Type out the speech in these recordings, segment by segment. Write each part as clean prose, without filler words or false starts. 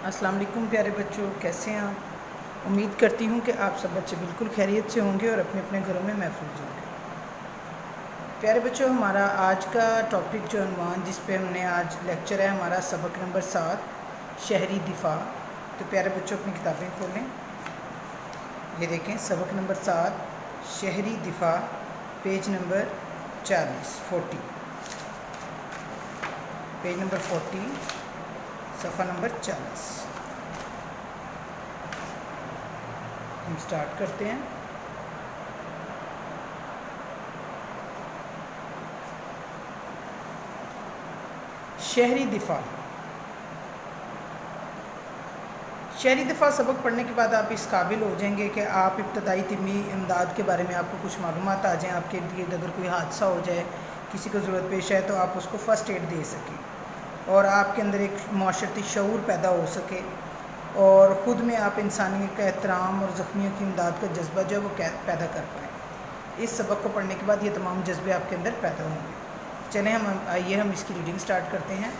السلام علیکم پیارے بچوں، کیسے ہیں آپ؟ امید کرتی ہوں کہ آپ سب بچے بالکل خیریت سے ہوں گے اور اپنے اپنے گھروں میں محفوظ ہوں گے۔ پیارے بچوں، ہمارا آج کا ٹاپک جو عنوان جس پہ ہم نے آج لیکچر ہے ہمارا سبق نمبر 7 شہری دفاع۔ تو پیارے بچوں اپنی کتابیں کھولیں، یہ دیکھیں سبق نمبر 7 شہری دفاع، پیج نمبر 40 پیج نمبر 40 صفحہ نمبر 40۔ ہم سٹارٹ کرتے ہیں۔ شہری دفاع۔ شہری دفاع سبق پڑھنے کے بعد آپ اس قابل ہو جائیں گے کہ آپ ابتدائی طبی امداد کے بارے میں آپ کو کچھ معلومات آ جائیں، آپ کے لیے اگر کوئی حادثہ ہو جائے، کسی کو ضرورت پیش آئے تو آپ اس کو فرسٹ ایڈ دے سکیں اور آپ کے اندر ایک معاشرتی شعور پیدا ہو سکے اور خود میں آپ انسانیت کا احترام اور زخمیوں کی امداد کا جذبہ جو ہے وہ پیدا کر پائیں۔ اس سبق کو پڑھنے کے بعد یہ تمام جذبے آپ کے اندر پیدا ہوں گے۔ چلیں آئیے ہم اس کی ریڈنگ سٹارٹ کرتے ہیں۔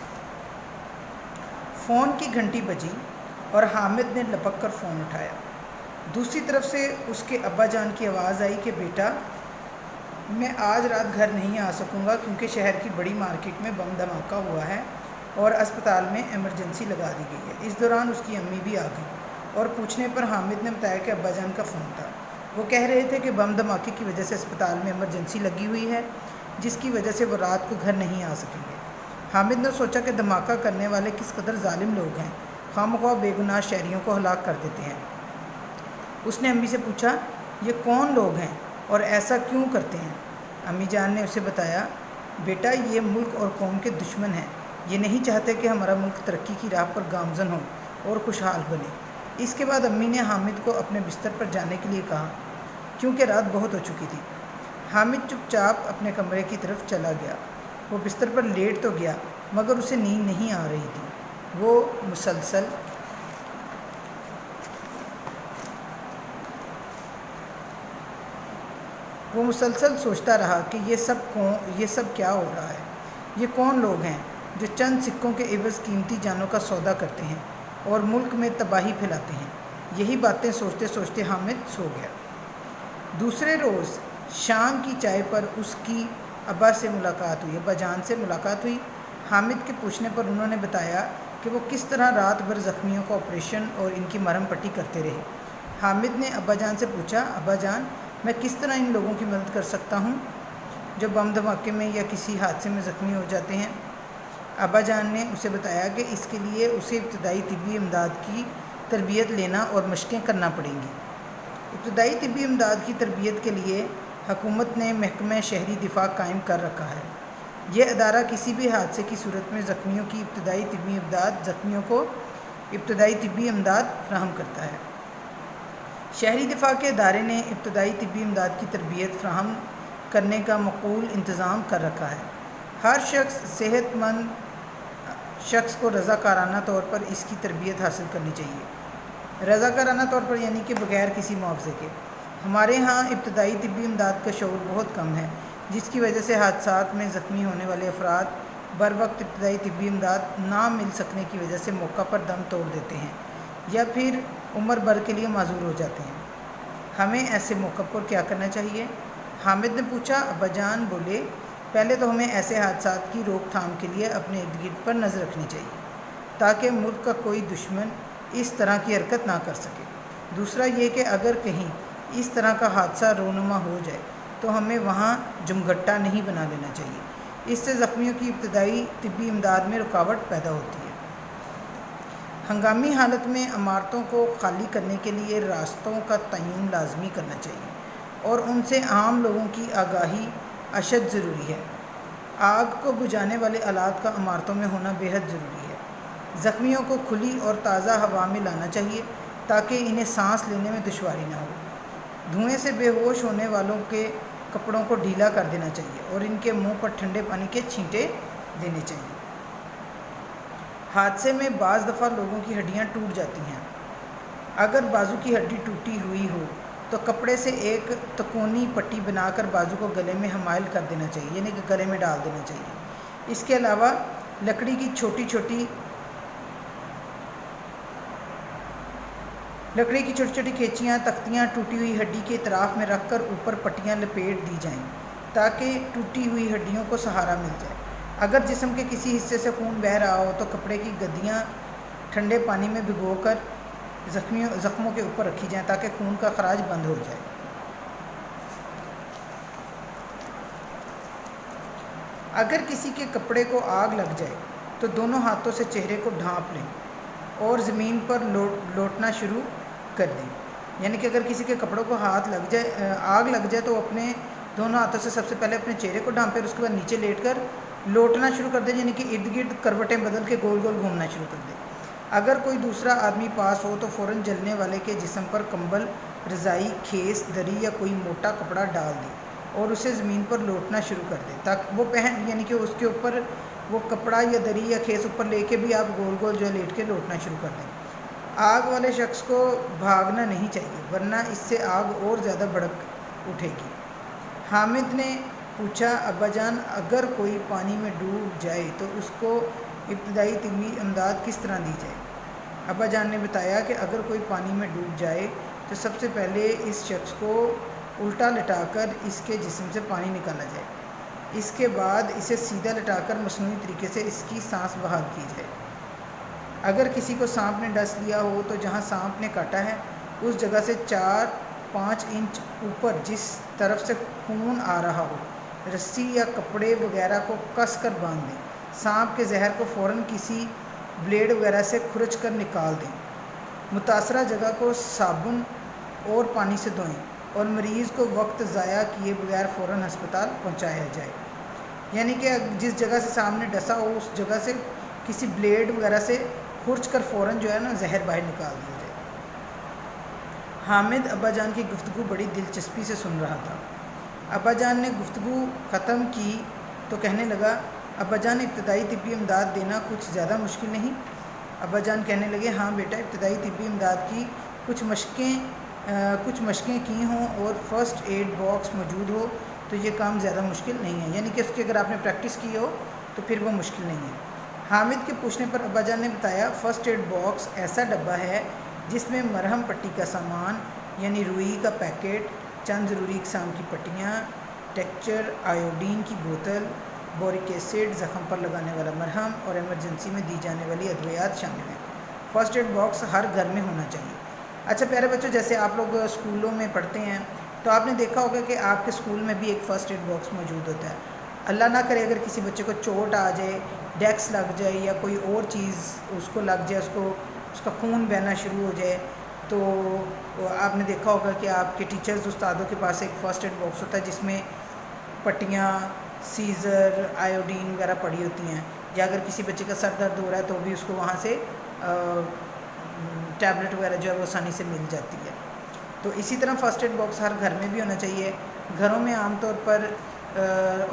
فون کی گھنٹی بجی اور حامد نے لپک کر فون اٹھایا۔ دوسری طرف سے اس کے ابا جان کی آواز آئی کہ بیٹا، میں آج رات گھر نہیں آ سکوں گا کیونکہ شہر کی بڑی مارکیٹ میں بم دھماکہ ہوا ہے اور اسپتال میں ایمرجنسی لگا دی گئی ہے۔ اس دوران اس کی امی بھی آ گئی اور پوچھنے پر حامد نے بتایا کہ ابا جان کا فون تھا۔ وہ کہہ رہے تھے کہ بم دھماکے کی وجہ سے اسپتال میں ایمرجنسی لگی ہوئی ہے، جس کی وجہ سے وہ رات کو گھر نہیں آ سکیں گے۔ حامد نے سوچا کہ دھماکہ کرنے والے کس قدر ظالم لوگ ہیں، خواہ مخواہ بے گناہ شہریوں کو ہلاک کر دیتے ہیں۔ اس نے امی سے پوچھا، یہ کون لوگ ہیں اور ایسا کیوں کرتے ہیں؟ امی جان نے اسے بتایا، بیٹا یہ ملک اور قوم کے دشمن ہیں، یہ نہیں چاہتے کہ ہمارا ملک ترقی کی راہ پر گامزن ہو اور خوشحال بنے۔ اس کے بعد امی نے حامد کو اپنے بستر پر جانے کے لیے کہا کیونکہ رات بہت ہو چکی تھی۔ حامد چپ چاپ اپنے کمرے کی طرف چلا گیا۔ وہ بستر پر لیٹ تو گیا مگر اسے نیند نہیں آ رہی تھی۔ وہ مسلسل سوچتا رہا کہ یہ سب کیا ہو رہا ہے؟ یہ کون لوگ ہیں جو چند سکوں کے عوض قیمتی جانوں کا سودا کرتے ہیں اور ملک میں تباہی پھیلاتے ہیں؟ یہی باتیں سوچتے سوچتے حامد سو گیا۔ دوسرے روز شام کی چائے پر اس کی ابا جان سے ملاقات ہوئی۔ حامد کے پوچھنے پر انہوں نے بتایا کہ وہ کس طرح رات بھر زخمیوں کا آپریشن اور ان کی مرہم پٹی کرتے رہے۔ حامد نے ابا جان سے پوچھا، ابا جان میں کس طرح ان لوگوں کی مدد کر سکتا ہوں جو بم دھماکے میں یا کسی حادثے میں زخمی ہو جاتے ہیں؟ ابا جان نے اسے بتایا کہ اس کے لیے اسے ابتدائی طبی امداد کی تربیت لینا اور مشقیں کرنا پڑیں گی۔ ابتدائی طبی امداد کی تربیت کے لیے حکومت نے محکمہ شہری دفاع قائم کر رکھا ہے۔ یہ ادارہ کسی بھی حادثے کی صورت میں زخمیوں کو ابتدائی طبی امداد فراہم کرتا ہے۔ شہری دفاع کے ادارے نے ابتدائی طبی امداد کی تربیت فراہم کرنے کا معقول انتظام کر رکھا ہے۔ ہر صحت مند شخص کو رضاکارانہ طور پر اس کی تربیت حاصل کرنی چاہیے۔ رضاکارانہ طور پر یعنی کہ بغیر کسی معاوضے کے۔ ہمارے ہاں ابتدائی طبی امداد کا شعور بہت کم ہے، جس کی وجہ سے حادثات میں زخمی ہونے والے افراد بر وقت ابتدائی طبی امداد نہ مل سکنے کی وجہ سے موقع پر دم توڑ دیتے ہیں یا پھر عمر بھر کے لیے معذور ہو جاتے ہیں۔ ہمیں ایسے موقع پر کیا کرنا چاہیے؟ حامد نے پوچھا۔ ابا جان بولے، پہلے تو ہمیں ایسے حادثات کی روک تھام کے لیے اپنے ارد گرد پر نظر رکھنی چاہیے تاکہ ملک کا کوئی دشمن اس طرح کی حرکت نہ کر سکے۔ دوسرا یہ کہ اگر کہیں اس طرح کا حادثہ رونما ہو جائے تو ہمیں وہاں جمگھٹا نہیں بنا لینا چاہیے، اس سے زخمیوں کی ابتدائی طبی امداد میں رکاوٹ پیدا ہوتی ہے۔ ہنگامی حالت میں عمارتوں کو خالی کرنے کے لیے راستوں کا تعین لازمی کرنا چاہیے اور ان سے عام لوگوں کی آگاہی اشد ضروری ہے۔ آگ کو بجھانے والے آلات کا عمارتوں میں ہونا بے حد ضروری ہے۔ زخمیوں کو کھلی اور تازہ ہوا میں لانا چاہیے تاکہ انہیں سانس لینے میں دشواری نہ ہو۔ دھوئیں سے بے ہوش ہونے والوں کے کپڑوں کو ڈھیلا کر دینا چاہیے اور ان کے منہ پر ٹھنڈے پانی کے چھینٹے دینے چاہیے۔ حادثے میں بعض دفعہ لوگوں کی ہڈیاں ٹوٹ جاتی ہیں۔ اگر بازو کی ہڈی ٹوٹی ہوئی ہو تو کپڑے سے ایک تکونی پٹی بنا کر بازو کو گلے میں حمائل کر دینا چاہیے، یعنی کہ گلے میں ڈال دینا چاہیے۔ اس کے علاوہ لکڑی کی چھوٹی چھوٹی لکڑی کی چھوٹی چھوٹی کھیچیاں تختیاں ٹوٹی ہوئی ہڈی کے اطراف میں رکھ کر اوپر پٹیاں لپیٹ دی جائیں تاکہ ٹوٹی ہوئی ہڈیوں کو سہارا مل جائے۔ اگر جسم کے کسی حصے سے خون بہہ رہا ہو تو کپڑے کی گدیاں ٹھنڈے پانی میں بھگو کر زخموں کے اوپر رکھی جائیں تاکہ خون کا خراج بند ہو جائے۔ اگر کسی کے کپڑے کو آگ لگ جائے تو دونوں ہاتھوں سے چہرے کو ڈھانپ لیں اور زمین پر لوٹنا شروع کر دیں۔ یعنی کہ اگر کسی کے کپڑوں کو آگ لگ جائے تو اپنے دونوں ہاتھوں سے سب سے پہلے اپنے چہرے کو ڈھانپے اور اس کے بعد نیچے لیٹ کر لوٹنا شروع کر دیں، یعنی کہ ارد گرد کروٹیں بدل کے گول گول گھومنا شروع کر دیں۔ اگر کوئی دوسرا آدمی پاس ہو تو فوراً جلنے والے کے جسم پر کمبل، رضائی، کھیس، دری یا کوئی موٹا کپڑا ڈال دیں اور اسے زمین پر لوٹنا شروع کر دیں تاکہ وہ یعنی کہ اس کے اوپر وہ کپڑا یا دری یا کھیس اوپر لے کے بھی آپ گول گول جو ہے لیٹ کے لوٹنا شروع کر دیں۔ آگ والے شخص کو بھاگنا نہیں چاہیے ورنہ اس سے آگ اور زیادہ بھڑک اٹھے گی۔ حامد نے پوچھا، ابا جان اگر کوئی پانی میں ڈوب جائے تو اس کو ابتدائی طبی امداد کس طرح دی جائے؟ ابا جان نے بتایا کہ اگر کوئی پانی میں ڈوب جائے تو سب سے پہلے اس شخص کو الٹا لٹا کر اس کے جسم سے پانی نکالا جائے، اس کے بعد اسے سیدھا لٹا کر مصنوعی طریقے سے اس کی سانس بحال کی جائے۔ اگر کسی کو سانپ نے ڈس لیا ہو تو جہاں سانپ نے کاٹا ہے اس جگہ سے 4-5 انچ اوپر جس طرف سے خون آ رہا ہو رسی یا کپڑے وغیرہ کو کس کر باندھ دیں۔ سانپ کے زہر کو فوراً کسی بلیڈ وغیرہ سے کھرچ کر نکال دیں۔ متاثرہ جگہ کو صابن اور پانی سے دھوئیں اور مریض کو وقت ضائع کیے بغیر فوراً ہسپتال پہنچایا جائے۔ یعنی کہ جس جگہ سے سانپ نے ڈسا ہو اس جگہ سے کسی بلیڈ وغیرہ سے کھرچ کر فوراً جو ہے نا زہر باہر نکال دیا جائے۔ حامد ابا جان کی گفتگو بڑی دلچسپی سے سن رہا تھا۔ ابا جان نے گفتگو ختم کی تو کہنے لگا، ابا جان ابتدائی طبی امداد دینا کچھ زیادہ مشکل نہیں؟ ابا جان کہنے لگے، ہاں بیٹا، ابتدائی طبی امداد کی کچھ مشقیں کی ہوں اور فرسٹ ایڈ باکس موجود ہو تو یہ کام زیادہ مشکل نہیں ہے، یعنی کہ اس کی اگر آپ نے پریکٹس کی ہو تو پھر وہ مشکل نہیں ہے۔ حامد کے پوچھنے پر ابا جان نے بتایا، فرسٹ ایڈ باکس ایسا ڈبہ ہے جس میں مرہم پٹی کا سامان یعنی روئی کا پیکٹ، چند ضروری اقسام کی پٹیاں، ٹیکچر، آیوڈین کی بوتل، بورک ایسڈ، زخم پر لگانے والا مرہم اور ایمرجنسی میں دی جانے والی ادویات شامل ہیں۔ فرسٹ ایڈ باکس ہر گھر میں ہونا چاہیے۔ اچھا پیارے بچوں، جیسے آپ لوگ اسکولوں میں پڑھتے ہیں تو آپ نے دیکھا ہوگا کہ آپ کے اسکول میں بھی ایک فرسٹ ایڈ باکس موجود ہوتا ہے۔ اللہ نہ کرے اگر کسی بچے کو چوٹ آ جائے، ڈیکس لگ جائے یا کوئی اور چیز اس کو لگ جائے، اس کا خون بہنا شروع ہو جائے، تو آپ نے دیکھا ہوگا کہ آپ کے ٹیچرز استادوں کے پاس ایک فرسٹ ایڈ باکس ہوتا ہے جس میں پٹیاں، سیزر، آیوڈین وغیرہ پڑی ہوتی ہیں، یا اگر کسی بچے کا سر درد ہو رہا ہے تو بھی اس کو وہاں سے ٹیبلٹ وغیرہ جو ہے وہ آسانی سے مل جاتی ہے۔ تو اسی طرح فرسٹ ایڈ باکس ہر گھر میں بھی ہونا چاہیے۔ گھروں میں عام طور پر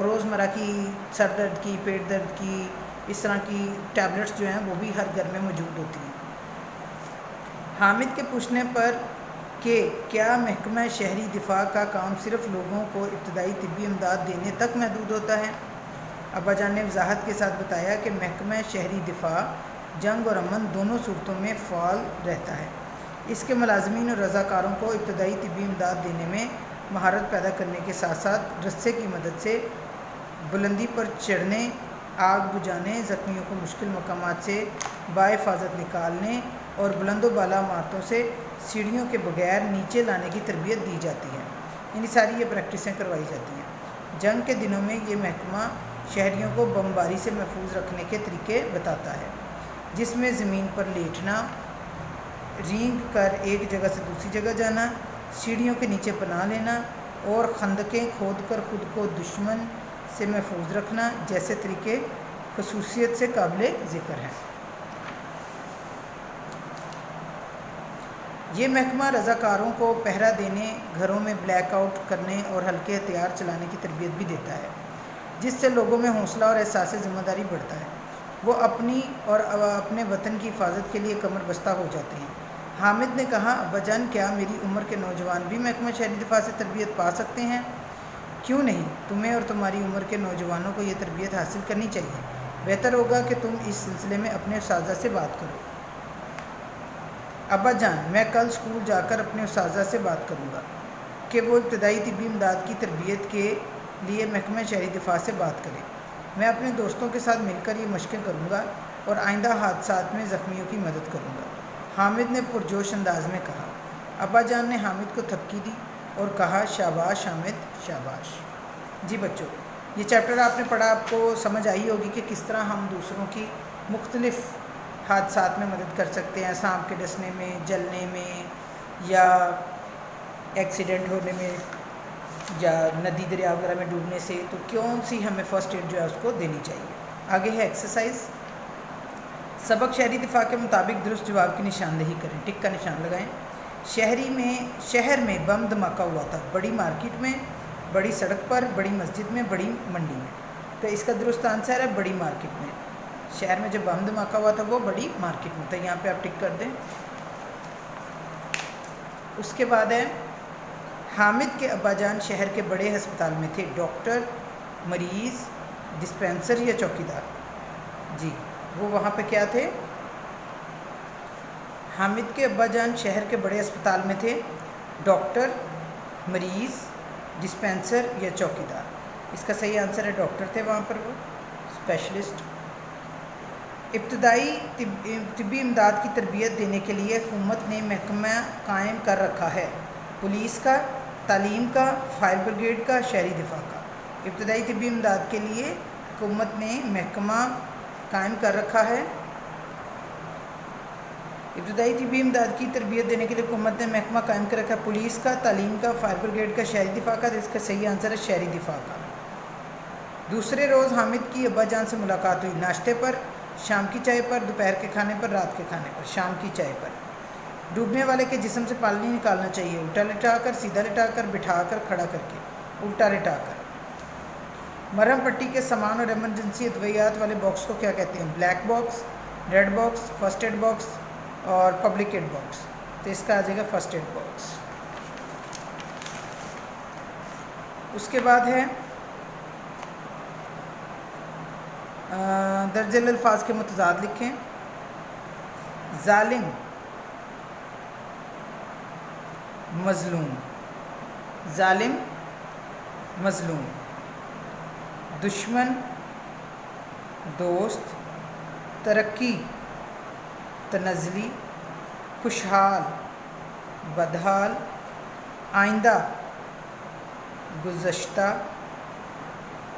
روزمرہ کی سر درد کی، پیٹ درد کی، اس طرح کی ٹیبلٹس جو ہیں وہ بھی ہر گھر میں موجود ہوتی ہیں۔ حامد کے پوچھنے پر کہ کیا محکمہ شہری دفاع کا کام صرف لوگوں کو ابتدائی طبی امداد دینے تک محدود ہوتا ہے؟ ابا جان نے وضاحت کے ساتھ بتایا کہ محکمہ شہری دفاع جنگ اور امن دونوں صورتوں میں فعال رہتا ہے۔ اس کے ملازمین اور رضاکاروں کو ابتدائی طبی امداد دینے میں مہارت پیدا کرنے کے ساتھ ساتھ رسے کی مدد سے بلندی پر چڑھنے، آگ بجھانے، زخمیوں کو مشکل مقامات سے بحفاظت نکالنے اور بلند و بالا عمارتوں سے سیڑھیوں کے بغیر نیچے لانے کی تربیت دی جاتی ہے۔ یعنی ساری یہ پریکٹسیں کروائی جاتی ہیں۔ جنگ کے دنوں میں یہ محکمہ شہریوں کو بمباری سے محفوظ رکھنے کے طریقے بتاتا ہے، جس میں زمین پر لیٹنا، رینگ کر ایک جگہ سے دوسری جگہ جانا، سیڑھیوں کے نیچے پناہ لینا اور خندقیں کھود کر خود کو دشمن سے محفوظ رکھنا جیسے طریقے خصوصیت سے قابل ذکر ہیں۔ یہ محکمہ رضاکاروں کو پہرہ دینے، گھروں میں بلیک آؤٹ کرنے اور ہلکے ہتھیار چلانے کی تربیت بھی دیتا ہے، جس سے لوگوں میں حوصلہ اور احساس ذمہ داری بڑھتا ہے۔ وہ اپنی اور اپنے وطن کی حفاظت کے لیے کمر بستہ ہو جاتے ہیں۔ حامد نے کہا، ابا جان کیا میری عمر کے نوجوان بھی محکمہ شہری دفاع سے تربیت پا سکتے ہیں؟ کیوں نہیں، تمہیں اور تمہاری عمر کے نوجوانوں کو یہ تربیت حاصل کرنی چاہیے۔ بہتر ہوگا کہ تم اس سلسلے میں اپنے اساتذہ سے بات کرو۔ ابا جان، میں کل اسکول جا کر اپنے اساتذہ سے بات کروں گا کہ وہ ابتدائی طبی امداد کی تربیت کے لیے محکمہ شہری دفاع سے بات کریں۔ میں اپنے دوستوں کے ساتھ مل کر یہ مشقیں کروں گا اور آئندہ حادثات میں زخمیوں کی مدد کروں گا، حامد نے پرجوش انداز میں کہا۔ ابا جان نے حامد کو تھپکی دی اور کہا، شاباش حامد، شاباش۔ جی بچوں، یہ چیپٹر آپ نے پڑھا، آپ کو سمجھ آئی ہوگی کہ کس طرح ہم دوسروں کی مختلف حادثات میں مدد کر سکتے ہیں، سانپ کے ڈسنے میں، جلنے میں، یا ایکسیڈنٹ ہونے میں، یا ندی دریا وغیرہ میں ڈوبنے سے، تو کون سی ہمیں فرسٹ ایڈ جو ہے اس کو دینی چاہیے۔ آگے ہے ایکسرسائز۔ سبق شہری دفاع کے مطابق درست جواب کی نشاندہی کریں، ٹک کا نشان لگائیں۔ شہر میں بم دھماکہ ہوا تھا، بڑی مارکیٹ میں، بڑی سڑک پر، بڑی مسجد میں، بڑی منڈی میں۔ تو اس کا درست آنسر ہے بڑی مارکیٹ میں۔ شہر میں جو بم دھماکہ ہوا تھا وہ بڑی مارکیٹ میں تھا، یہاں پہ آپ ٹک کر دیں۔ اس کے بعد ہے، حامد کے ابا جان شہر کے بڑے ہسپتال میں تھے، ڈاکٹر، مریض، ڈسپینسر یا چوکیدار؟ جی، وہ وہاں پہ کیا تھے؟ حامد کے ابا جان شہر کے بڑے ہسپتال میں تھے، ڈاکٹر، مریض، ڈسپینسر یا چوکیدار؟ اس کا صحیح آنسر ہے ڈاکٹر تھے وہاں پر، وہ اسپیشلسٹ۔ ابتدائی طبی امداد کی تربیت دینے کے لیے حکومت نے محکمہ قائم کر رکھا ہے، پولیس کا، تعلیم کا، فائر بریگیڈ کا، شہری دفاع کا؟ ابتدائی طبی امداد کے لیے حکومت نے محکمہ قائم کر رکھا ہے، ابتدائی طبی امداد کی تربیت دینے کے لیے حکومت نے محکمہ قائم کر رکھا ہے، پولیس کا، تعلیم کا، فائر بریگیڈ کا، شہری دفاع کا؟ اس کا صحیح آنسر ہے شہری دفاع کا۔ دوسرے روز حامد کی ابا جان سے ملاقات ہوئی، ناشتے پر، شام کی چائے پر، دوپہر کے کھانے پر، رات کے کھانے پر؟ شام کی چائے پر۔ ڈوبنے والے کے جسم سے پانی نکالنا چاہیے، الٹا لٹا کر، سیدھا لٹا کر، بٹھا کر، کھڑا کر کے؟ الٹا لٹا کر۔ مرہم پٹی کے سامان اور ایمرجنسی ادویات والے باکس کو کیا کہتے ہیں؟ Black box, red box, first aid box اور پبلک ایڈ باکس؟ تو اس کا آ جائے گا فرسٹ ایڈ باکس۔ اس کے بعد ہے، درج ذیل الفاظ کے متضاد لکھیں۔ ظالم، مظلوم، ظالم، مظلوم، دشمن، دوست، ترقی، تنزلی، خوشحال، بدحال، آئندہ، گزشتہ،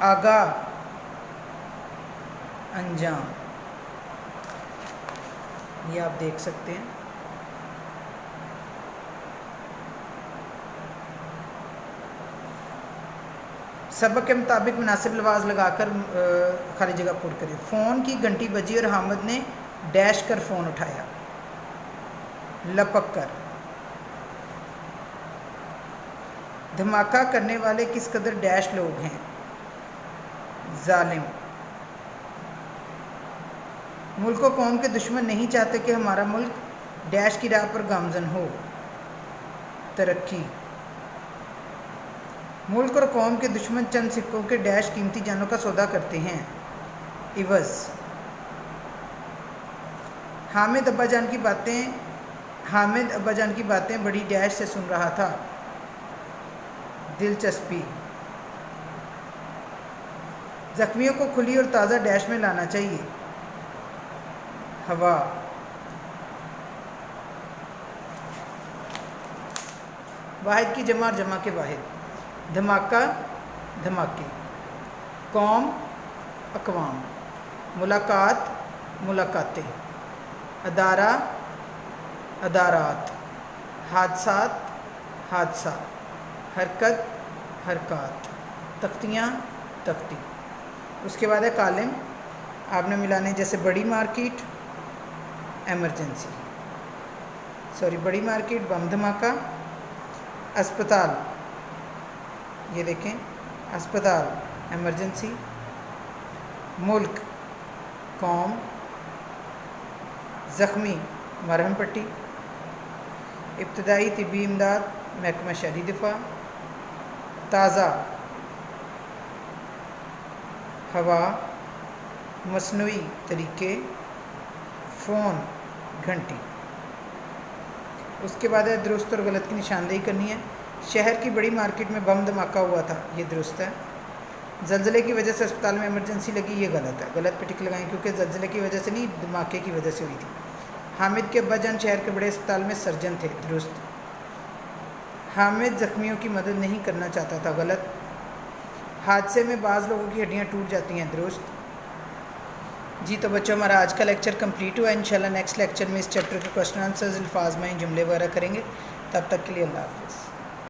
آگاہ، انجام؟ یہ آپ دیکھ سکتے ہیں۔ سبق کے مطابق مناسب لفظ لگا کر خالی جگہ پر کریں۔ فون کی گھنٹی بجی اور حامد نے ڈیش کر فون اٹھایا، لپک کر۔ دھماکہ کرنے والے کس قدر ڈیش لوگ ہیں؟ ظالم۔ ملک و قوم کے دشمن نہیں چاہتے کہ ہمارا ملک ڈیش کی راہ پر گامزن ہو، ترقی۔ ملک اور قوم کے دشمن چند سکوں کے ڈیش قیمتی جانوں کا سودا کرتے ہیں، عوض۔ حامد ابا جان کی باتیں بڑی ڈیش سے سن رہا تھا، دلچسپی۔ زخمیوں کو کھلی اور تازہ ڈیش میں لانا چاہیے، ہوا۔ واحد کی جمع اور جمع کے واحد۔ دھماکہ، دھماکے۔ قوم، اقوام۔ ملاقات، ملاقاتیں۔ ادارہ، ادارات۔ حادثات، حادثات۔ حرکت، حرکات۔ تختیاں، تختی۔ اس کے بعد ہے کالم، آپ نے ملانے جیسے بڑی مارکیٹ، بڑی مارکیٹ، بم دھماکہ۔ اسپتال، یہ دیکھیں، اسپتال، ایمرجنسی۔ ملک، قوم۔ زخمی، مرہم پٹی۔ ابتدائی طبی امداد، محکمہ شہری دفاع۔ تازہ، ہوا۔ مصنوعی طریقے، فون، گھنٹی۔ اس کے بعد ہے درست اور غلط کی نشاندہی کرنی ہے۔ شہر کی بڑی مارکیٹ میں بم دھماکہ ہوا تھا، یہ درست ہے۔ زلزلے کی وجہ سے اسپتال میں ایمرجنسی لگی، یہ غلط ہے۔ غلط پہ ٹک لگائیں کیونکہ زلزلے کی وجہ سے نہیں، دھماکے کی وجہ سے ہوئی تھی۔ حامد کے ابا جان شہر کے بڑے اسپتال میں سرجن تھے، درست۔ حامد زخمیوں کی مدد نہیں کرنا چاہتا تھا، غلط۔ حادثے میں بعض لوگوں کی ہڈیاں ٹوٹ جاتی ہیں، درست۔ جی تو بچوں، ہمارا آج کا لیکچر کمپلیٹ ہوا ہے۔ انشاءاللہ نیکسٹ لیکچر میں اس چیپٹر کے کوسچن آنسرز، الفاظ میں جملے وغیرہ کریں گے۔ تب تک کے لیے اللہ حافظ۔